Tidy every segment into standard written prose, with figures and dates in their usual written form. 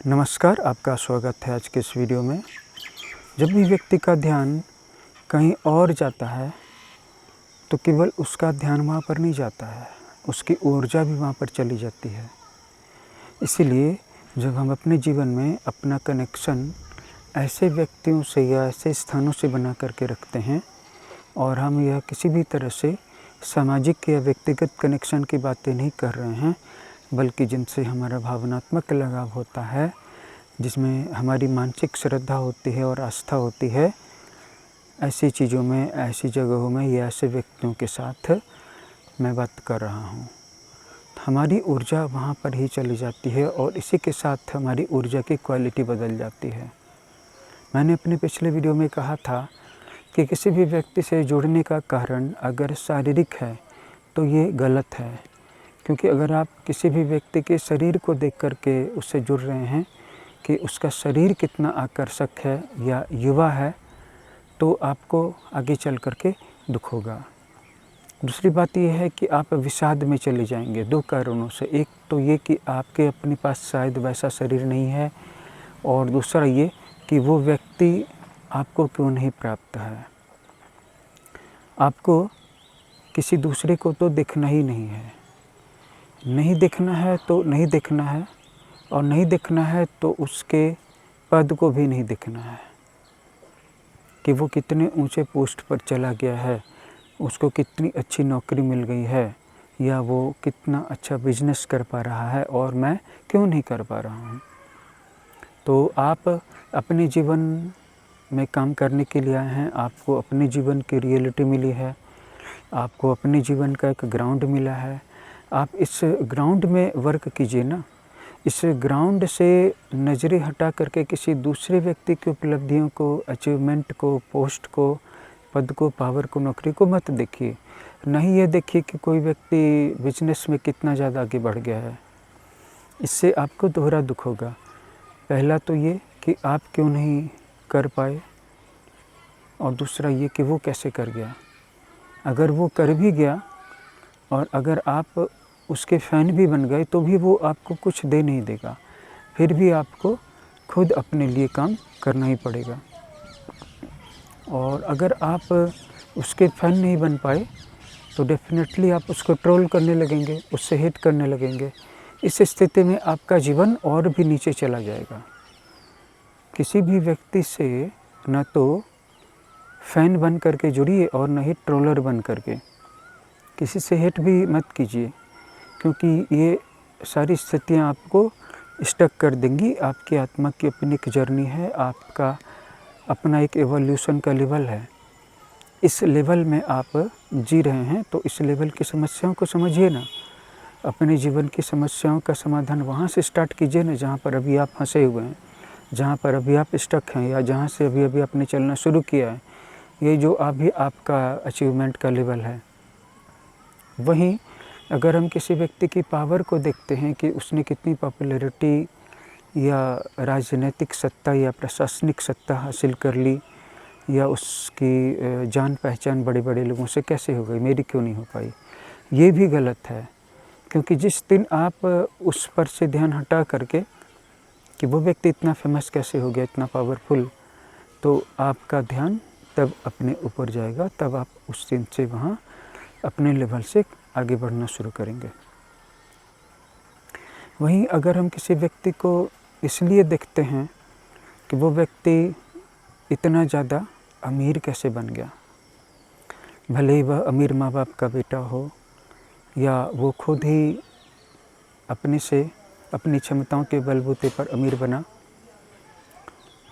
नमस्कार, आपका स्वागत है आज के इस वीडियो में। जब भी व्यक्ति का ध्यान कहीं और जाता है तो केवल उसका ध्यान वहाँ पर नहीं जाता है, उसकी ऊर्जा भी वहाँ पर चली जाती है। इसीलिए जब हम अपने जीवन में अपना कनेक्शन ऐसे व्यक्तियों से या ऐसे स्थानों से बना करके रखते हैं और हम यह किसी भी तरह से सामाजिक या व्यक्तिगत कनेक्शन की बातें नहीं कर रहे हैं, बल्कि जिनसे हमारा भावनात्मक लगाव होता है, जिसमें हमारी मानसिक श्रद्धा होती है और आस्था होती है, ऐसी चीज़ों में, ऐसी जगहों में या ऐसे व्यक्तियों के साथ मैं बात कर रहा हूँ। हमारी ऊर्जा वहाँ पर ही चली जाती है और इसी के साथ हमारी ऊर्जा की क्वालिटी बदल जाती है। मैंने अपने पिछले वीडियो में कहा था कि किसी भी व्यक्ति से जुड़ने का कारण अगर शारीरिक है तो ये गलत है, क्योंकि अगर आप किसी भी व्यक्ति के शरीर को देख कर के उससे जुड़ रहे हैं कि उसका शरीर कितना आकर्षक है या युवा है, तो आपको आगे चल कर के दुख होगा। दूसरी बात यह है कि आप विषाद में चले जाएंगे 2 कारणों से। एक तो ये कि आपके अपने पास शायद वैसा शरीर नहीं है, और दूसरा ये कि वो व्यक्ति आपको क्यों नहीं प्राप्त है। आपको किसी दूसरे को तो देखना ही नहीं है। नहीं देखना है तो नहीं देखना है, और नहीं देखना है तो उसके पद को भी नहीं देखना है कि वो कितने ऊंचे पोस्ट पर चला गया है, उसको कितनी अच्छी नौकरी मिल गई है, या वो कितना अच्छा बिजनेस कर पा रहा है और मैं क्यों नहीं कर पा रहा हूँ। तो आप अपने जीवन में काम करने के लिए आए हैं, आपको अपने जीवन की रियलिटी मिली है, आपको अपने जीवन का एक ग्राउंड मिला है। आप इस ग्राउंड में वर्क कीजिए ना। इस ग्राउंड से नज़रें हटा करके किसी दूसरे व्यक्ति की उपलब्धियों को, अचीवमेंट को, पोस्ट को, पद को, पावर को, नौकरी को मत देखिए। नहीं ये देखिए कि कोई व्यक्ति बिजनेस में कितना ज़्यादा आगे बढ़ गया है। इससे आपको दोहरा दुख होगा। पहला तो ये कि आप क्यों नहीं कर पाए, और दूसरा ये कि वो कैसे कर गया। अगर वो कर भी गया और अगर आप उसके फ़ैन भी बन गए तो भी वो आपको कुछ दे नहीं देगा, फिर भी आपको खुद अपने लिए काम करना ही पड़ेगा। और अगर आप उसके फ़ैन नहीं बन पाए तो डेफ़िनेटली आप उसको ट्रोल करने लगेंगे, उससे हेट करने लगेंगे। इस स्थिति में आपका जीवन और भी नीचे चला जाएगा। किसी भी व्यक्ति से न तो फ़ैन बन करके जुड़िए और न ही ट्रोलर बन करके। किसी से हेट भी मत कीजिए, क्योंकि ये सारी स्थितियाँ आपको स्टक कर देंगी। आपकी आत्मा की अपनी एक जर्नी है, आपका अपना एक एवोल्यूशन का लेवल है। इस लेवल में आप जी रहे हैं तो इस लेवल की समस्याओं को समझिए ना। अपने जीवन की समस्याओं का समाधान वहाँ से स्टार्ट कीजिए ना, जहाँ पर अभी आप फंसे हुए हैं, जहाँ पर अभी आप स्टक हैं, या जहाँ से अभी आपने चलना शुरू किया है। ये जो अभी आपका अचीवमेंट का लेवल है। वहीं अगर हम किसी व्यक्ति की पावर को देखते हैं कि उसने कितनी पॉपुलैरिटी या राजनीतिक सत्ता या प्रशासनिक सत्ता हासिल कर ली, या उसकी जान पहचान बड़े बड़े लोगों से कैसे हो गई, मेरी क्यों नहीं हो पाई, ये भी गलत है। क्योंकि जिस दिन आप उस पर से ध्यान हटा करके कि वो व्यक्ति इतना फेमस कैसे हो गया, इतना पावरफुल, तो आपका ध्यान तब अपने ऊपर जाएगा, तब आप उस दिन से वहाँ अपने लेवल से आगे बढ़ना शुरू करेंगे। वहीं अगर हम किसी व्यक्ति को इसलिए देखते हैं कि वो व्यक्ति इतना ज़्यादा अमीर कैसे बन गया, भले ही वह अमीर माँ बाप का बेटा हो, या वो खुद ही अपने से अपनी क्षमताओं के बलबूते पर अमीर बना।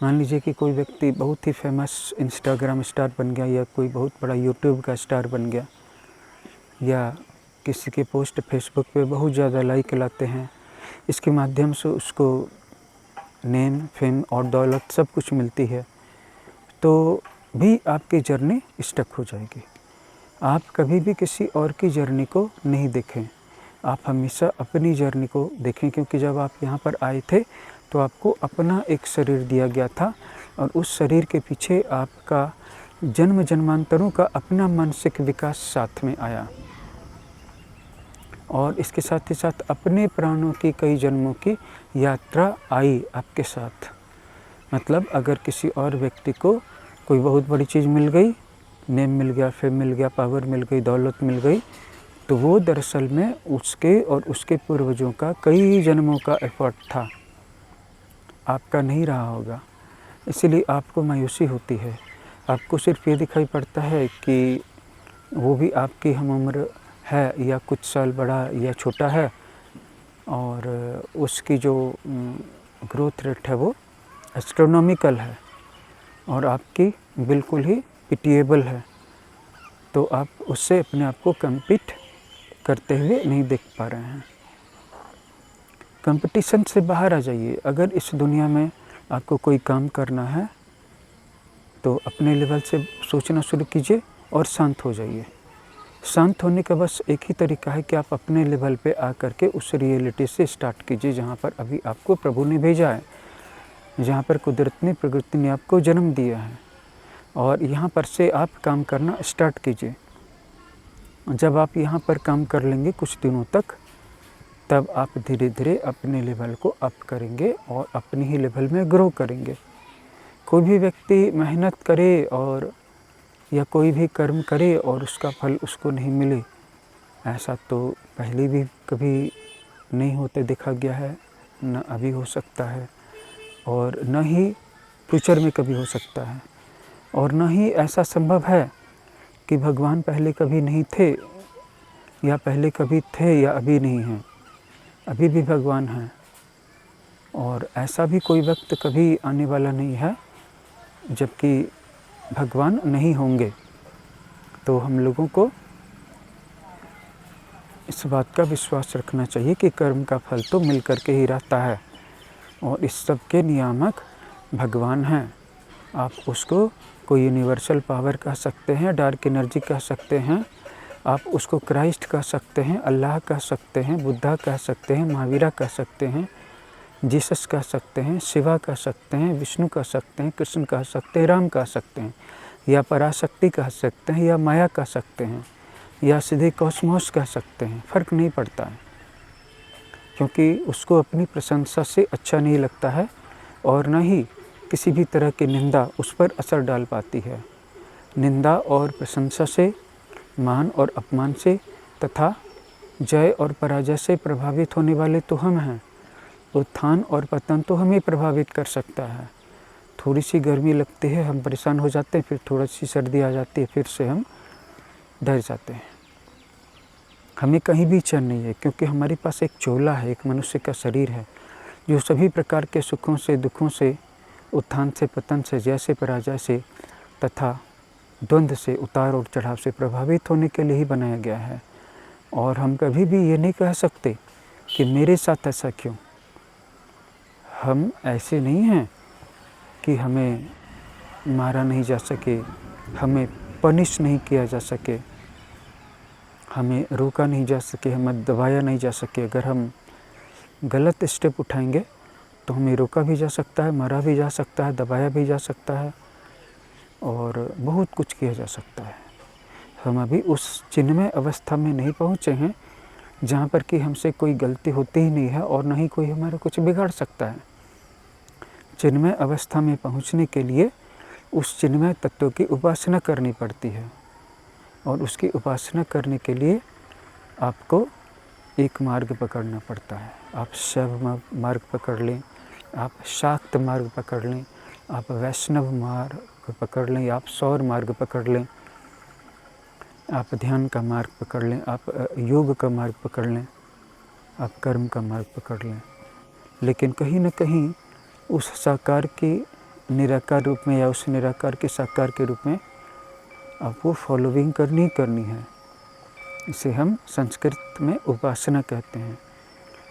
मान लीजिए कि कोई व्यक्ति बहुत ही फेमस इंस्टाग्राम स्टार बन गया, या कोई बहुत बड़ा यूट्यूब का स्टार बन गया, या किसी के पोस्ट फेसबुक पे बहुत ज़्यादा लाइक लाते हैं। इसके माध्यम से उसको नेम, फेम और दौलत सब कुछ मिलती है, तो भी आपकी जर्नी स्टक हो जाएगी। आप कभी भी किसी और की जर्नी को नहीं देखें, आप हमेशा अपनी जर्नी को देखें। क्योंकि जब आप यहाँ पर आए थे तो आपको अपना एक शरीर दिया गया था, और उस शरीर के पीछे आपका जन्म जन्मांतरों का अपना मानसिक विकास साथ में आया। और इसके साथ ही साथ अपने प्राणों की कई जन्मों की यात्रा आई आपके साथ। मतलब अगर किसी और व्यक्ति को कोई बहुत बड़ी चीज़ मिल गई, नेम मिल गया, फेम मिल गया, पावर मिल गई, दौलत मिल गई, तो वो दरअसल में उसके और उसके पूर्वजों का कई जन्मों का एफर्ट था, आपका नहीं रहा होगा। इसीलिए आपको मायूसी होती है। आपको सिर्फ ये दिखाई पड़ता है कि वो भी आपकी हम उम्र है या कुछ साल बड़ा या छोटा है, और उसकी जो ग्रोथ रेट है वो एस्ट्रोनॉमिकल है और आपकी बिल्कुल ही पिटिएबल है। तो आप उससे अपने आप को कम्पीट करते हुए नहीं देख पा रहे हैं। कंपटीशन से बाहर आ जाइए। अगर इस दुनिया में आपको कोई काम करना है तो अपने लेवल से सोचना शुरू कीजिए और शांत हो जाइए। शांत होने का बस एक ही तरीका है कि आप अपने लेवल पे आकर के उस रियलिटी से स्टार्ट कीजिए जहाँ पर अभी आपको प्रभु ने भेजा है, जहाँ पर कुदरत ने, प्रकृति ने आपको जन्म दिया है, और यहाँ पर से आप काम करना स्टार्ट कीजिए। जब आप यहाँ पर काम कर लेंगे कुछ दिनों तक, तब आप धीरे धीरे अपने लेवल को अप करेंगे और अपने ही लेवल में ग्रो करेंगे। कोई भी व्यक्ति मेहनत करे और या कोई भी कर्म करे और उसका फल उसको नहीं मिले, ऐसा तो पहले भी कभी नहीं होते देखा गया है, न अभी हो सकता है और न ही फ्यूचर में कभी हो सकता है, और न ही ऐसा संभव है कि भगवान पहले कभी नहीं थे या पहले कभी थे या अभी नहीं हैं। अभी भी भगवान हैं, और ऐसा भी कोई वक्त कभी आने वाला नहीं है जबकि भगवान नहीं होंगे। तो हम लोगों को इस बात का विश्वास रखना चाहिए कि कर्म का फल तो मिल कर के ही रहता है, और इस सब के नियामक भगवान हैं। आप उसको कोई यूनिवर्सल पावर कह सकते हैं, डार्क एनर्जी कह सकते हैं, आप उसको क्राइस्ट कह सकते हैं, अल्लाह कह सकते हैं, बुद्धा कह सकते हैं, महावीरा कह सकते हैं, जीसस कह सकते हैं, शिवा कह सकते हैं, विष्णु कह सकते हैं, कृष्ण कह सकते हैं, राम कह सकते हैं, या पराशक्ति कह सकते हैं, या माया कह सकते हैं, या सीधे कॉस्मोस कह सकते हैं। फ़र्क नहीं पड़ता है, क्योंकि उसको अपनी प्रशंसा से अच्छा नहीं लगता है और न ही किसी भी तरह की निंदा उस पर असर डाल पाती है। निंदा और प्रशंसा से, मान और अपमान से तथा जय और पराजय से प्रभावित होने वाले तो हम हैं। उत्थान और पतन तो हमें प्रभावित कर सकता है। थोड़ी सी गर्मी लगती है, हम परेशान हो जाते हैं, फिर थोड़ी सी सर्दी आ जाती है, फिर से हम डर जाते हैं। हमें कहीं भी चैन नहीं है, क्योंकि हमारे पास एक चोला है, एक मनुष्य का शरीर है, जो सभी प्रकार के सुखों से, दुखों से, उत्थान से, पतन से, जय से, पराजय से तथा द्वंद्व से, उतार और चढ़ाव से प्रभावित होने के लिए ही बनाया गया है। और हम कभी भी ये नहीं कह सकते कि मेरे साथ ऐसा क्यों। हम ऐसे नहीं हैं कि हमें मारा नहीं जा सके, हमें पनिश नहीं किया जा सके, हमें रोका नहीं जा सके, हमें दबाया नहीं जा सके। अगर हम गलत स्टेप उठाएंगे तो हमें रोका भी जा सकता है, मारा भी जा सकता है, दबाया भी जा सकता है, और बहुत कुछ किया जा सकता है। हम अभी उस चिन्मय अवस्था में नहीं पहुँचे हैं जहाँ पर कि हमसे कोई गलती होती ही नहीं है और न ही कोई हमारा कुछ बिगाड़ सकता है। चिन्मय अवस्था में पहुँचने के लिए उस चिन्मय तत्व की उपासना करनी पड़ती है, और उसकी उपासना करने के लिए आपको एक मार्ग पकड़ना पड़ता है। आप शैव मार्ग पकड़ लें, आप शाक्त मार्ग पकड़ लें, आप वैष्णव मार्ग पकड़ लें, आप सौर मार्ग पकड़ लें, आप ध्यान का मार्ग पकड़ लें, आप योग का मार्ग पकड़ लें, आप कर्म का मार्ग पकड़ लें। लेकिन कहीं न कहीं उस साकार की निराकार रूप में या उस निराकार के साकार के रूप में आपको फॉलोइंग करनी है। इसे हम संस्कृत में उपासना कहते हैं।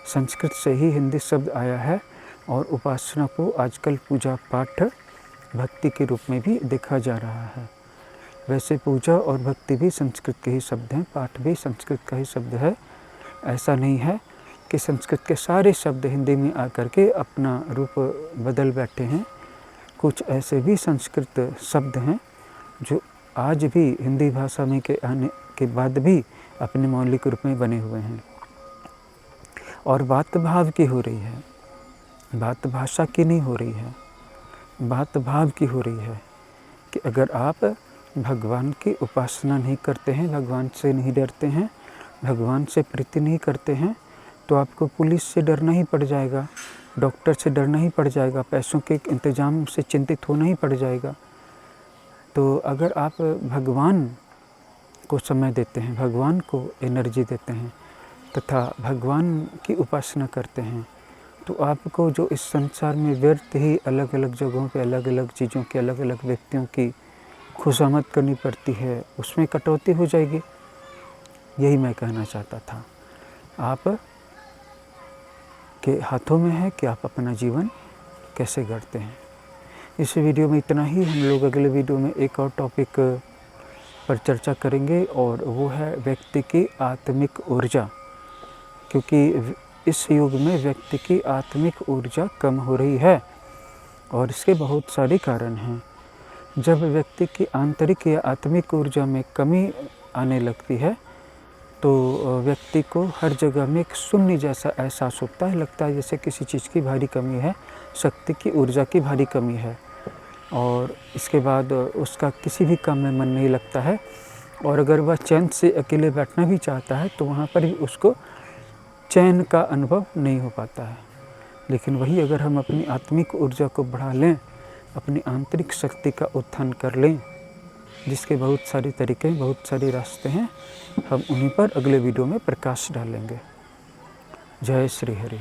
संस्कृत से ही हिंदी शब्द आया है, और उपासना को आजकल पूजा पाठ भक्ति के रूप में भी देखा जा रहा है। वैसे पूजा और भक्ति भी संस्कृत के ही शब्द हैं, पाठ भी संस्कृत का ही शब्द है। ऐसा नहीं है कि संस्कृत के सारे शब्द हिंदी में आकर के अपना रूप बदल बैठे हैं। कुछ ऐसे भी संस्कृत शब्द हैं जो आज भी हिंदी भाषा में के आने के बाद भी अपने मौलिक रूप में बने हुए हैं। और बात भाव की हो रही है, बात भाषा की नहीं हो रही है, बात भाव की हो रही है कि अगर आप भगवान की उपासना नहीं करते हैं, भगवान से नहीं डरते हैं, भगवान से प्रीति नहीं करते हैं, तो आपको पुलिस से डरना ही पड़ जाएगा, डॉक्टर से डरना ही पड़ जाएगा, पैसों के इंतज़ाम से चिंतित होना ही पड़ जाएगा। तो अगर आप भगवान को समय देते हैं, भगवान को एनर्जी देते हैं तथा भगवान की उपासना करते हैं, तो आपको जो इस संसार में व्यर्थ ही अलग अलग जगहों पे अलग अलग चीज़ों की, अलग अलग व्यक्तियों की खुशामद करनी पड़ती है, उसमें कटौती हो जाएगी। यही मैं कहना चाहता था। आप के हाथों में है कि आप अपना जीवन कैसे गढ़ते हैं। इस वीडियो में इतना ही। हम लोग अगले वीडियो में एक और टॉपिक पर चर्चा करेंगे और वो है व्यक्ति की आत्मिक ऊर्जा, क्योंकि इस युग में व्यक्ति की आत्मिक ऊर्जा कम हो रही है और इसके बहुत सारे कारण हैं। जब व्यक्ति की आंतरिक या आत्मिक ऊर्जा में कमी आने लगती है तो व्यक्ति को हर जगह में एक शून्य जैसा एहसास होता है, लगता है जैसे किसी चीज़ की भारी कमी है, शक्ति की, ऊर्जा की भारी कमी है। और इसके बाद उसका किसी भी काम में मन नहीं लगता है और अगर वह चैन से अकेले बैठना भी चाहता है तो वहाँ पर भी उसको चैन का अनुभव नहीं हो पाता है। लेकिन वही अगर हम अपनी आत्मिक ऊर्जा को बढ़ा लें, अपनी आंतरिक शक्ति का उत्थान कर लें, जिसके बहुत सारे तरीके, बहुत सारे रास्ते हैं, हम उन्हीं पर अगले वीडियो में प्रकाश डालेंगे। जय श्री हरि।